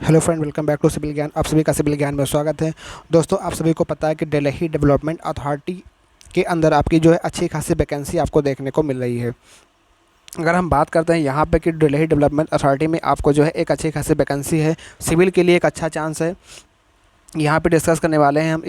Hello friend, welcome back to civil Gyan. आप सभी का सिविल ज्ञान में स्वागत है। दोस्तों, आप सभी को पता है कि दिल्ली डेवलपमेंट अथॉरिटी के अंदर आपकी जो है अच्छी खासी वैकेंसी आपको देखने को मिल रही है। अगर हम बात करते हैं यहाँ पे कि दिल्ली डेवलपमेंट अथॉरिटी में आपको जो है एक अच्छी खासी वैकेंसी है, सिविल के लिए एक अच्छा चांस है। यहाँ पे डिस्कस करने वाले हैं हम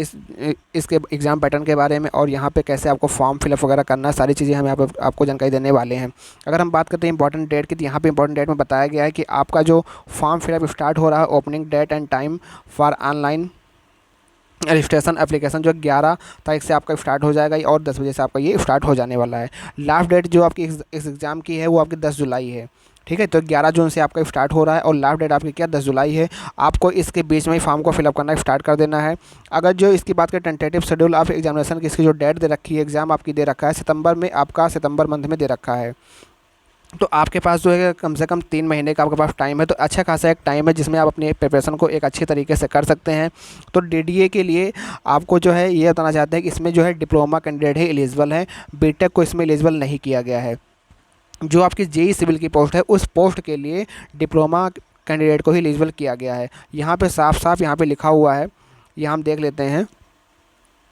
इसके एग्ज़ाम पैटर्न के बारे में, और यहाँ पे कैसे आपको फॉर्म फिलअप वगैरह करना है, सारी चीज़ें हम यहाँ पे आपको जानकारी देने वाले हैं। अगर हम बात करते हैं इंपॉर्टेंट डेट की, तो यहाँ पे इंपॉर्टेंट डेट में बताया गया है कि आपका जो फॉर्म फिलअप स्टार्ट हो रहा है, opening date and time for online registration application जो 11 तारीख से आपका स्टार्ट हो जाएगा और 10 बजे से आपका ये स्टार्ट हो जाने वाला है। लास्ट डेट जो आपकी इस एग्ज़ाम की है वो आपकी 10 जुलाई है। ठीक है, तो 11 जून से आपका स्टार्ट हो रहा है और लास्ट डेट आपकी क्या 10 जुलाई है। आपको इसके बीच में ही फॉर्म को फिलअप करना स्टार्ट कर देना है। अगर जो इसकी बात करें टेंटेटिव शेड्यूल ऑफ एग्जामिनेशन की, इसकी जो डेट दे रखी है, एग्ज़ाम आपकी दे रखा है सितंबर में, आपका सितंबर मंथ में दे रखा है। तो आपके पास जो है कम से कम 3 महीने का आपके पास टाइम है, तो अच्छा खासा एक टाइम है जिसमें आप अपनी प्रिपरेशन को एक अच्छे तरीके से कर सकते हैं। तो डीडीए के लिए आपको जो है ये बताना चाहते हैं कि इसमें जो है डिप्लोमा कैंडिडेट ही एलिजिबल है, बीटेक को इसमें एलिजिबल नहीं किया गया है। जो आपकी जेई सिविल की पोस्ट है उस पोस्ट के लिए डिप्लोमा कैंडिडेट को ही एलिजिबल किया गया है। यहाँ पे साफ साफ यहाँ पे लिखा हुआ है, यहाँ हम देख लेते हैं।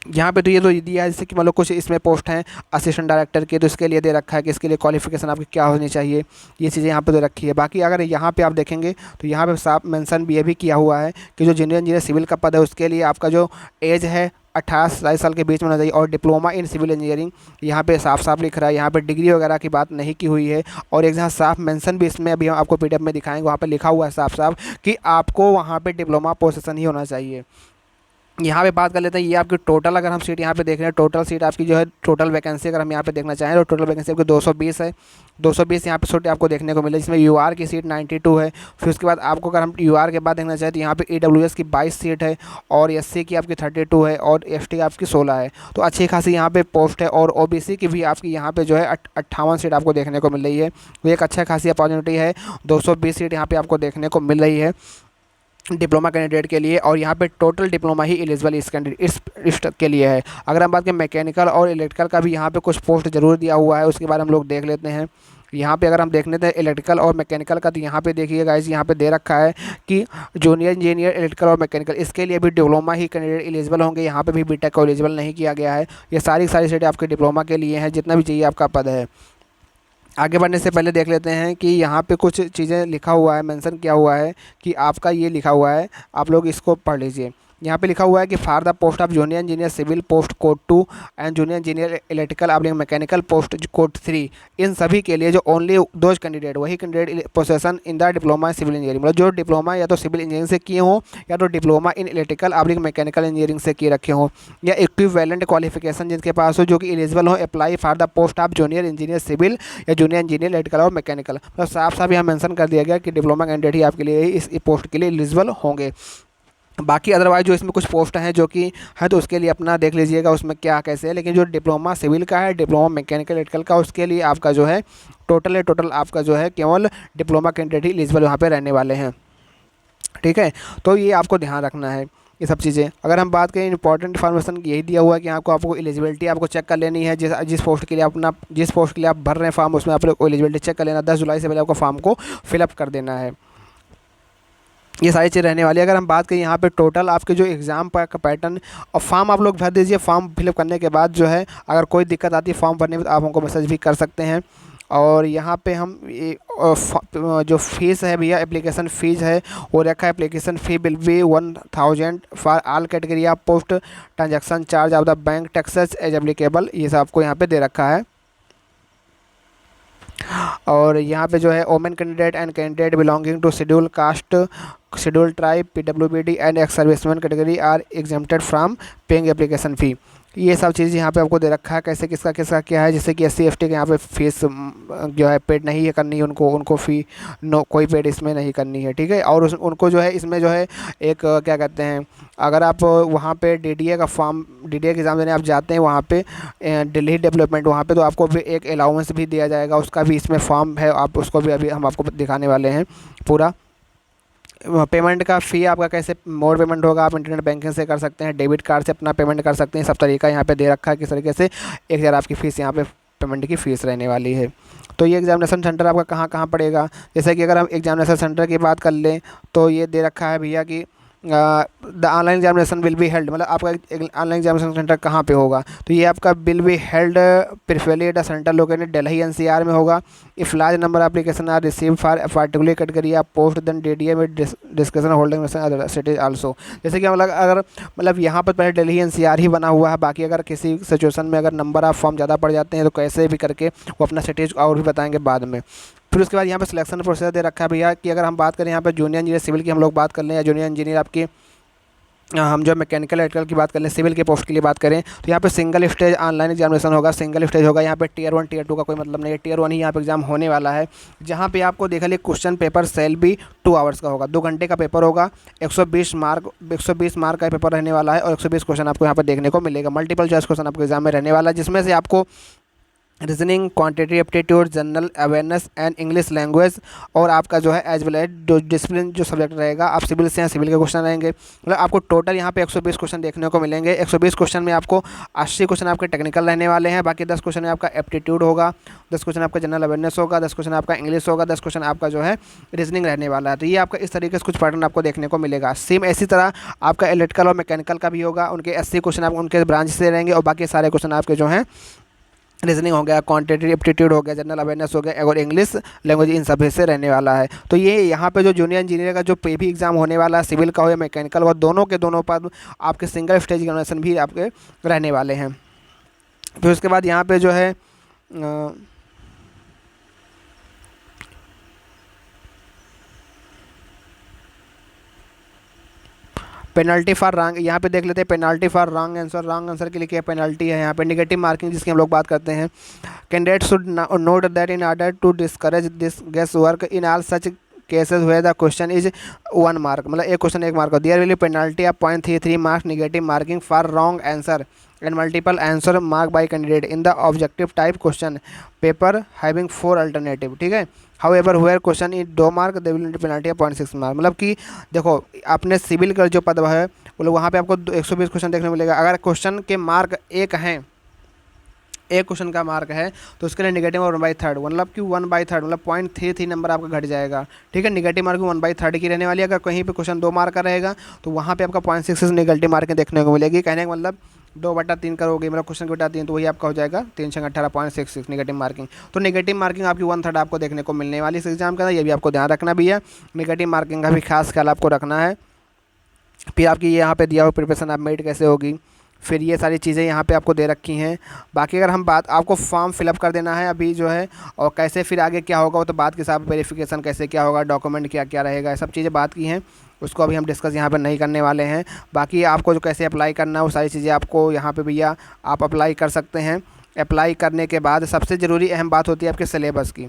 यहाँ पे तो ये तो दिया है जैसे कि मतलब कुछ इसमें पोस्ट हैं असिस्टेंट डायरेक्टर के, तो इसके लिए दे रखा है कि इसके लिए क्वालिफिकेशन आपकी क्या होनी चाहिए, ये चीज़ें यहाँ पे दे रखी है। बाकी अगर यहाँ पे आप देखेंगे तो यहाँ पे साफ मेंशन भी ये भी किया हुआ है कि जो जूनियर इंजीनियर सिविल का पद है उसके लिए आपका जो एज है 18 से 27 साल के बीच में होना चाहिए, और डिप्लोमा इन सिविल इंजीनियरिंग यहाँ पे साफ साफ लिख रहा है। यहाँ पे डिग्री वगैरह की बात नहीं की हुई है। और एक जहाँ साफ मेंशन भी इसमें अभी हम आपको पीडीएफ में दिखाएंगे, वहाँ पे लिखा हुआ है साफ साफ कि आपको वहाँ पे डिप्लोमा पोजीशन ही होना चाहिए। यहाँ पे बात कर लेते हैं, ये आपकी टोटल अगर हम सीट यहाँ पे देख रहे हैं, टोटल सीट आपकी जो है टोटल वैकेंसी अगर हम यहाँ पे देखना चाहें तो टोटल वैकेंसी आपकी 220 है। 220 यहाँ पे सीट आपको देखने को मिले, जिसमें यूआर की सीट 92 है। फिर उसके बाद आपको अगर हम यूआर के बाद देखना चाहें तो यहाँ पे ईडब्ल्यूएस की 22 सीट है, और एससी की आपकी 32 है, और एसटी आपकी 16 है। तो अच्छी खासी यहाँ पे पोस्ट है। और ओबीसी की भी आपकी यहाँ पे जो है 58 सीट आपको देखने को मिल रही है। तो एक अच्छा खासी अपॉर्चुनिटी है, 220 सीट यहाँ पर आपको देखने को मिल रही है डिप्लोमा कैंडिडेट के लिए। और यहाँ पे टोटल डिप्लोमा ही एलिजिबल इस कैंडिडेट इस के लिए है। अगर हम बात करें मैकेनिकल और इलेक्ट्रिकल का भी यहाँ पे कुछ पोस्ट जरूर दिया हुआ है, उसके बारे में हम लोग देख लेते हैं। यहाँ पे अगर हम देख लेते हैं इलेक्ट्रिकल और मैकेनिकल का, तो यहाँ पे देखिए गाइस, यहाँ पे दे रखा है कि जूनियर इंजीनियर इलेक्ट्रिकल और मैकेनिकल इसके लिए भी डिप्लोमा ही कैंडिडेट एलिजिबल होंगे। यहाँ पे भी बीटेक को एलिजिबल नहीं किया गया है। ये सारी सीटें आपके डिप्लोमा के लिए हैं, जितना भी चाहिए आपका पद है। आगे बढ़ने से पहले देख लेते हैं कि यहाँ पे कुछ चीज़ें लिखा हुआ है, मेंशन किया हुआ है कि आपका ये लिखा हुआ है, आप लोग इसको पढ़ लीजिए। यहाँ पे लिखा हुआ है कि for the post of junior engineer civil post code 2 and junior engineer electrical आप मैकेनिकल पोस्ट कोड 3, इन सभी के लिए जो ओनली दोज कैंडिडेट वही candidate possession in the diploma civil engineering, मतलब जो डिप्लोमा या तो सिविल इंजीनियरिंग से किए हों या तो डिप्लोमा इन इलेक्ट्रिकल आप मैकेनिकल इंजीनियरिंग से किए रखे हों, या इक्विवेलेंट क्वालिफिकेशन जिनके पास हो, जो कि एलिजिबल हो apply for the post of junior engineer civil या जूनियर इंजीनियर इलेक्ट्रिकल और मैकेनिकल। मतलब साफ साफ यहाँ मेंशन कर दिया गया कि डिप्लोमा कैंडिडेट ही आपके लिए इस पोस्ट के लिए एलिजिबल होंगे। बाकी अदरवाइज जो इसमें कुछ पोस्ट हैं जो कि है, तो उसके लिए अपना देख लीजिएगा उसमें क्या कैसे है। लेकिन जो डिप्लोमा सिविल का है, डिप्लोमा मैकेनिकल इलेक्ट्रिकल का, उसके लिए आपका जो है टोटल आपका जो है केवल डिप्लोमा कैंडिडेट ही एलिजिबल वहाँ पे रहने वाले हैं। ठीक है, तो ये आपको ध्यान रखना है ये सब चीज़ें। अगर हम बात करें इंपॉर्टेंट इन्फॉर्मेशन यही दिया हुआ है कि आपको एलिजिबिलिटी आपको चेक कर लेनी है। जिस पोस्ट के लिए जिस पोस्ट के लिए आप भर रहे हैं फॉर्म, उसमें आप लोग एलिजिबिलिटी चेक कर लेना। 10 जुलाई से पहले आपको फॉर्म को फिलअप कर देना है। ये सारी चीज़ रहने वाली है। अगर हम बात करें यहाँ पे टोटल आपके जो एग्ज़ाम का पैटर्न और फॉर्म आप लोग भर दीजिए। फॉर्म फिलअप करने के बाद जो है अगर कोई दिक्कत आती है फॉर्म भरने में, तो आप हमको मैसेज भी कर सकते हैं। और यहाँ पे हम जो फीस है भैया, एप्लीकेशन फ़ीस है वो रखा है। Application fee will be 1000 for all category of post, transaction charge of the bank taxes as applicable, ये सब आपको यहाँ पे दे रखा है। और यहाँ पे जो है women candidate and candidate belonging to schedule caste, schedule tribe, PWBD and ex serviceman category are exempted from paying application fee. ये सब चीज़ यहाँ पे आपको दे रखा है कैसे किसका क्या है। जैसे कि SC ST के यहाँ पे फीस जो है पेड नहीं है करनी है, उनको फ़ी कोई पेड इसमें नहीं करनी है। ठीक है, और उनको जो है इसमें जो है एक क्या कहते हैं, अगर आप वहाँ पे DDA का फॉर्म, DDA के एग्ज़ाम देने आप जाते हैं वहाँ पे दिल्ली डेवलपमेंट, वहाँ पे तो आपको भी एक अलाउंस भी दिया जाएगा, उसका भी इसमें फॉर्म है, आप उसको भी अभी हम आपको दिखाने वाले हैं पूरा। पेमेंट का फ़ी आपका कैसे मोड पेमेंट होगा, आप इंटरनेट बैंकिंग से कर सकते हैं, डेबिट कार्ड से अपना पेमेंट कर सकते हैं। सब तरीका यहाँ पे दे रखा है किस तरीके से 1000 आपकी फ़ीस यहाँ पे पेमेंट की फ़ीस रहने वाली है। तो ये एग्जामिनेशन सेंटर आपका कहाँ कहाँ पड़ेगा, जैसे कि अगर हम एग्जामिनेशन सेंटर की बात कर लें तो ये दे रखा है भैया कि the online examination will be held, मतलब आपका ऑनलाइन एग्जामिनेशन सेंटर कहाँ पे होगा, तो ये आपका will be held preferably at a centre located Delhi NCR में होगा। If large number application are receive for particular category of post then DDA में discussion holding other cities also. जैसे कि मतलब अगर मतलब यहाँ पर पहले दिल्ली एनसीआर ही बना हुआ है, बाकी अगर किसी सिचुएशन में अगर नंबर ऑफ फॉर्म ज़्यादा पड़ जाते हैं तो कैसे भी करके वो अपना सिटीज और भी बताएंगे बाद में। फिर उसके बाद यहाँ पे सिलेक्शन प्रोसेस दे रखा है भैया कि अगर हम बात करें यहाँ पे जूनियर इंजीनियर सिविल की हम लोग बात कर लें, या जूनियर इंजीनियर आपकी हम जो मैकेनिकल इलेक्ट्रिकल की बात कर लें, सिविल के पोस्ट के लिए बात करें तो यहाँ पे सिंगल स्टेज ऑनलाइन एग्जामिनेशन होगा, सिंगल स्टेज होगा। यहाँ पे टियर 1 टियर 2 का कोई मतलब नहीं है, टियर 1 ही यहाँ पे एग्जाम होने वाला है, जहाँ पे आपको देखा लिया क्वेश्चन पेपर सेल भी 2 आवर्स का होगा, 2 घंटे का पेपर होगा। 120 मार्क का पेपर रहने वाला है और 120 क्वेश्चन आपको यहाँ पर देखने को मिलेगा। मल्टीपल चॉइस क्वेश्चन आपको एग्जाम में रहने वाला है, जिसमें से आपको reasoning, quantity aptitude, general awareness and English language और आपका जो है एज वेल एज जो डिसिप्लिन जो सब्जेक्ट रहेगा, आप सिविल से हैं सिविल के क्वेश्चन रहेंगे। मतलब आपको टोटल यहाँ पे 120 क्वेश्चन देखने को मिलेंगे। 120 क्वेश्चन में आपको 80 क्वेश्चन आपके टेक्निकल रहने वाले हैं, बाकी 10 क्वेश्चन में आपका एप्टीट्यूड होगा, 10 क्वेश्चन आपका जनरल अवेयरनेस होगा, 10 क्वेश्चन आपका इंग्लिश होगा, 10 क्वेश्चन आपका जो है रीजनिंग रहने वाला है। तो ये आपका इस तरीके से कुछ पैटर्न आपको देखने को मिलेगा। सेम इसी तरह आपका इलेक्ट्रिकल और मैकेनिकल का भी होगा, उनके 80 क्वेश्चन आप उनके ब्रांच से रहेंगे और बाकी सारे क्वेश्चन आपके जो हैं रीजनिंग हो गया, क्वांटिटी एप्टीट्यूड हो गया, जनरल अवेयरनेस हो गया और इंग्लिश लैंग्वेज, इन सभी से रहने वाला है। तो ये यहाँ पे जो जूनियर इंजीनियर का जो पे भी एग्जाम होने वाला है, सिविल का हो या मैकेनिकल हो, दोनों के दोनों पर आपके सिंगल स्टेज एग्जामिनेशन भी आपके रहने वाले हैं। फिर उसके बाद यहाँ पे जो है पेनल्टी फॉर रॉन्ग, यहाँ पे देख लेते हैं penalty for wrong answer. Wrong answer के लिए क्या पेनल्टी है, यहाँ पे नेगेटिव मार्किंग जिसकी हम लोग बात करते हैं। Candidate should note that in order to discourage this guess work in all such cases where the question is 1 mark, मतलब एक question 1 mark, there will be penalty of 0.33 marks negative marking for wrong answer and multiple answer mark by candidate in the objective type question paper having 4 alternative. ठीक है, however where question in 2 mark they will penalty of 0.6 mark. मतलब कि देखो आपने civil का जो पद है बोलो वहाँ पे आपको 120 क्वेश्चन देखने को मिलेगा। अगर क्वेश्चन के मार्क 1 हैं, एक क्वेश्चन का मार्क है तो उसके लिए नेगेटिव और 1/3, मतलब कि 1/3 मतलब 0.33 नंबर आपका घट जाएगा। ठीक है, नेगेटिव मार्किंग 1/3 की रहने वाली है। अगर कहीं पे क्वेश्चन 2 मार्क का रहेगा तो वहाँ पे आपका 0.66 नेगेटिव मार्किंग देखने को मिलेगी। कहने का मतलब 2/3 करोगे, मतलब क्वेश्चन की बटा 3 तो वही आपका हो जाएगा 318.66 नेगेटिव मार्किंग। तो नेगेटिव मार्किंग आपकी 1/3 आपको देखने को मिलने वाली इस एग्जाम का, ये भी आपको ध्यान रखना भी है। नेगेटिव मार्किंग का भी खास ख्याल आपको रखना है। फिर आपकी यहाँ पे दिया हुआ प्रिपरेशन आप मेड कैसे होगी, फिर ये सारी चीज़ें यहाँ पे आपको दे रखी हैं। बाकी अगर हम बात, आपको फॉर्म फिलअप कर देना है अभी जो है, और कैसे फिर आगे क्या होगा वो तो बात के साथ वेरिफिकेशन कैसे क्या होगा, डॉक्यूमेंट क्या क्या रहेगा, ये सब चीज़ें बात की हैं, उसको अभी हम डिस्कस यहाँ पर नहीं करने वाले हैं। बाकी आपको जो कैसे अप्लाई करना है वो सारी चीज़ें आपको यहाँ पर भैया आप अप्लाई कर सकते हैं। अप्लाई करने के बाद सबसे ज़रूरी अहम बात होती है आपके सिलेबस की,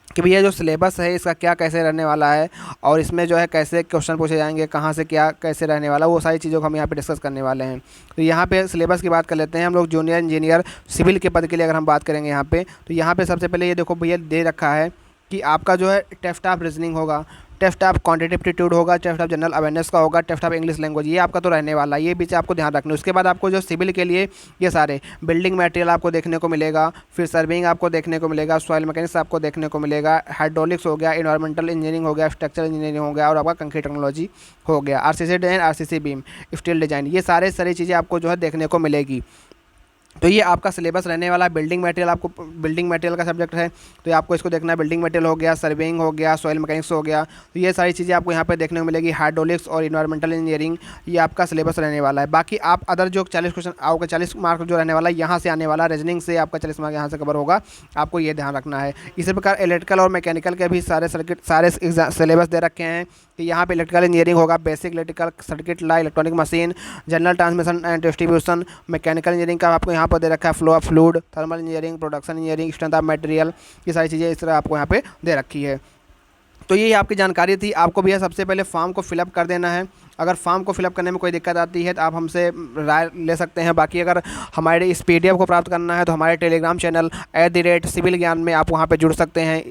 कि भैया जो सिलेबस है इसका क्या कैसे रहने वाला है और इसमें जो है कैसे क्वेश्चन पूछे जाएंगे, कहाँ से क्या कैसे रहने वाला, वो सारी चीज़ों को हम यहाँ पे डिस्कस करने वाले हैं। तो यहाँ पे सिलेबस की बात कर लेते हैं हम लोग। जूनियर इंजीनियर सिविल के पद के लिए अगर हम बात करेंगे यहाँ पे, तो यहाँ पे सबसे पहले ये देखो भैया दे रखा है कि आपका जो है टेस्ट ऑफ रीजनिंग होगा, टेस्ट ऑफ क्वांटिटी एप्टीट्यूड होगा, टेस्ट ऑफ जनरल अवेयरनेस का होगा, टेस्ट ऑफ इंग्लिश लैंग्वेज, ये आपका तो रहने वाला है, ये बीच आपको ध्यान रखना है। उसके बाद आपको जो सिविल के लिए ये सारे बिल्डिंग मटेरियल आपको देखने को मिलेगा, फिर सर्विंग आपको देखने को मिलेगा, सॉइल मैकेनिक्स आपको देखने को मिलेगा, हाइड्रोलिक्स हो गया, एनवायरमेंटल इंजीनियरिंग हो गया, स्ट्रक्चरल इंजीनियरिंग हो गया और आपका कंक्रीट टेक्नोलॉजी हो गया, RCC design, RCC beam, steel design, ये सारी चीज़ें आपको जो है देखने को मिलेगी। तो ये आपका सिलेबस रहने वाला है। बिल्डिंग मटेरियल, आपको बिल्डिंग मटेरियल का सब्जेक्ट है तो ये आपको इसको देखना है। बिल्डिंग मटेरियल हो गया, सर्वेइंग हो गया, सॉइल मैकेनिक्स हो गया, तो ये सारी चीज़ें आपको यहाँ पे देखने को मिलेगी। हाइड्रोलिक्स और इन्वायरमेंटल इंजीनियरिंग, ये आपका सिलेबस रहने वाला है। बाकी आप अदर जो 40 क्वेश्चन आपका 40 मार्क जो रहने वाला है यहाँ से आने वाला, रीजनिंग से आपका 40 मार्क यहाँ से कवर होगा, आपको ये ध्यान रखना है। इसी प्रकार इलेक्ट्रिकल और मैकेनिकल के भी सारे सिलेबस दे रखे हैं कि यहाँ पे इलेक्ट्रिकल इंजीनियरिंग होगा, basic electrical circuit law, electronic machine, general transmission and distribution. Mechanical engineering का आपको यहाँ पर दे रखा है flow of fluid, thermal engineering, production engineering, strength of material, ये सारी चीज़ें इस तरह आपको यहाँ पे दे रखी है। तो ये आपकी जानकारी थी। आपको भैया सबसे पहले फॉर्म को फिलअप कर देना है। अगर फॉर्म को फिलअप करने में कोई दिक्कत आती है तो आप हमसे राय ले सकते हैं। बाकी अगर हमारे इस PDF को प्राप्त करना है तो हमारे टेलीग्राम चैनल @सिविल ज्ञान में आप वहाँ पे जुड़ सकते हैं।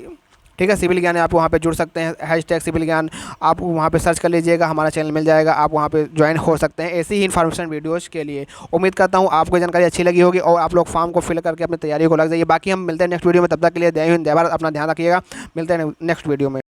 ठीक है, सिविल ज्ञान आप वहाँ पे जुड़ सकते हैं, हैशटैग सिविल ज्ञान आप वहाँ पे सर्च कर लीजिएगा, हमारा चैनल मिल जाएगा, आप वहाँ पे ज्वाइन हो सकते हैं ऐसी ही इन्फॉर्मेशन वीडियोज़ के लिए। उम्मीद करता हूँ आपको जानकारी अच्छी लगी होगी और आप लोग फॉर्म को फिल करके अपनी तैयारी को लग जाइए। बाकी हम मिलते हैं नेक्स्ट वीडियो में, तब तक के लिए जय हिंद जय भारत, अपना ध्यान रखिएगा, मिलते हैं नेक्स्ट वीडियो में।